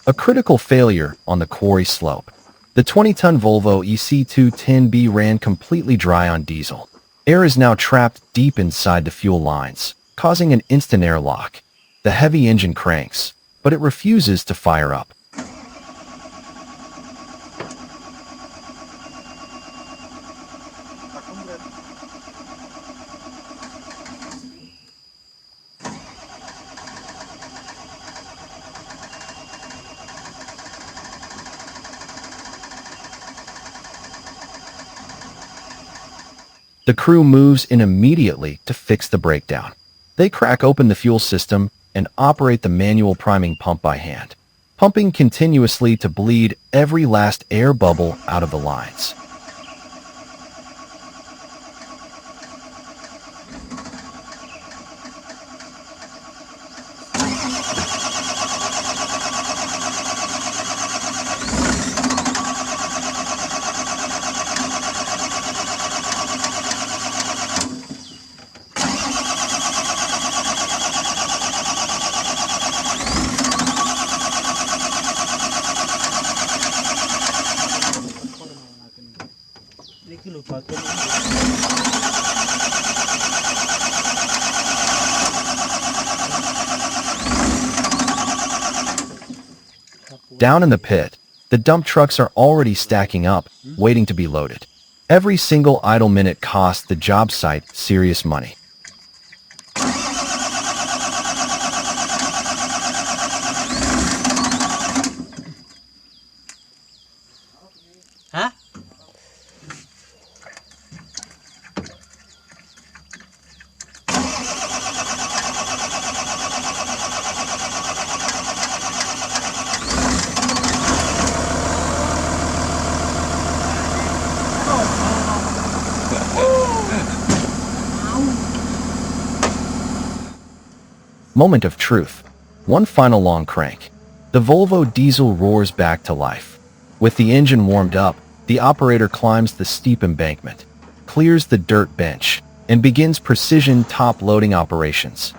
A critical failure on the quarry slope. The 20-ton Volvo EC210B ran completely dry on diesel. Air is now trapped deep inside the fuel lines, causing an instant airlock. The heavy engine cranks, but it refuses to fire up. The crew moves in immediately to fix the breakdown. They crack open the fuel system and operate the manual priming pump by hand, pumping continuously to bleed every last air bubble out of the lines. Down in the pit, the dump trucks are already stacking up, waiting to be loaded. Every single idle minute costs the job site serious money. Hah? Moment of truth. One final long crank. The Volvo diesel roars back to life. With the engine warmed up, the operator climbs the steep embankment, clears the dirt bench, and begins precision top-loading operations.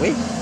Wih.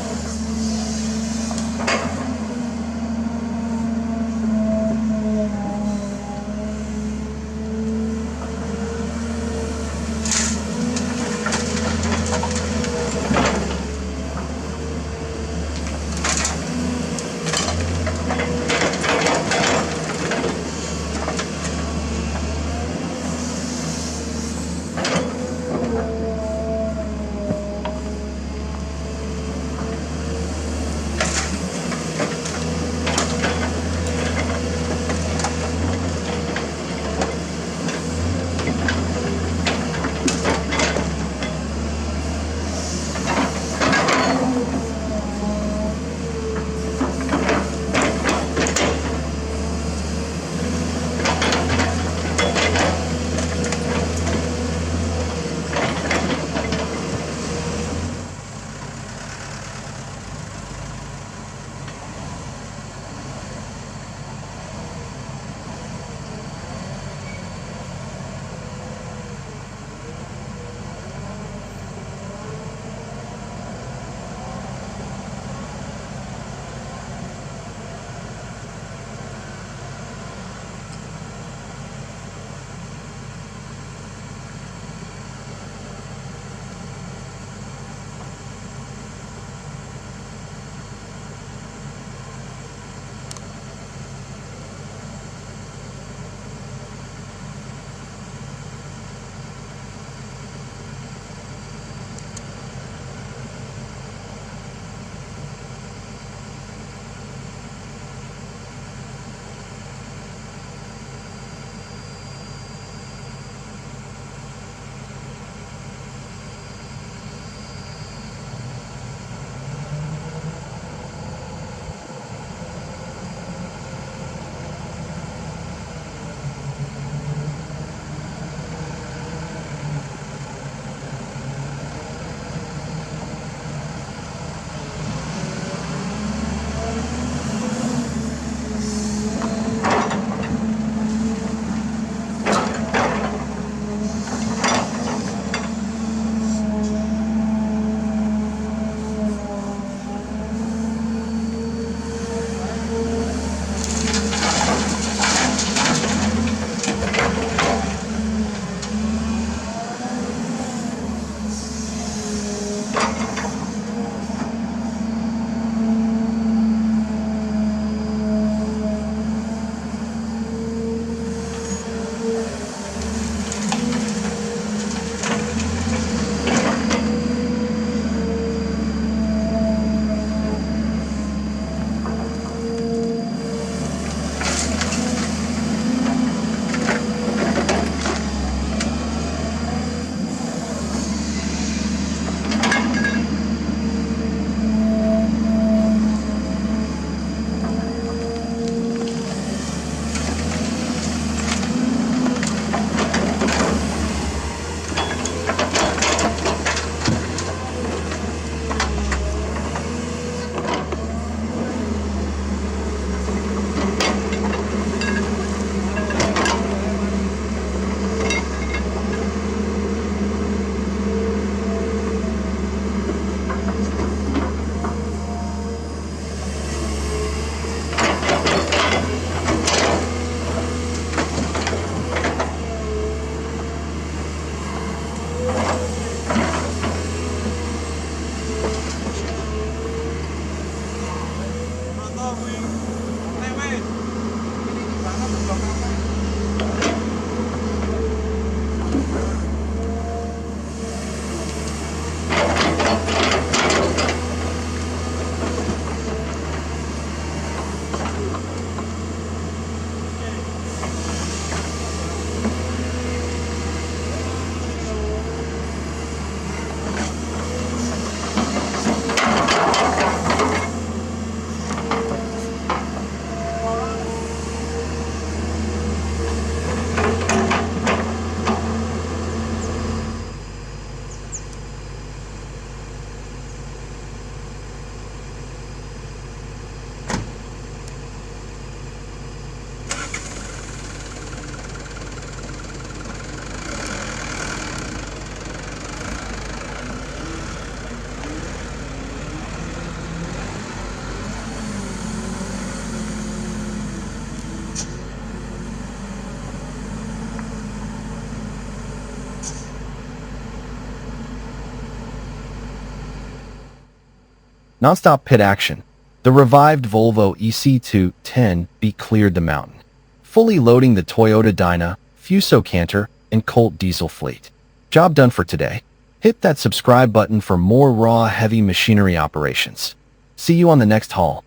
Non-stop pit action. The revived Volvo EC210B cleared the mountain, fully loading the Toyota Dyna, Fuso Canter, and Colt Diesel fleet. Job done for today. Hit that subscribe button for more raw heavy machinery operations. See you on the next haul.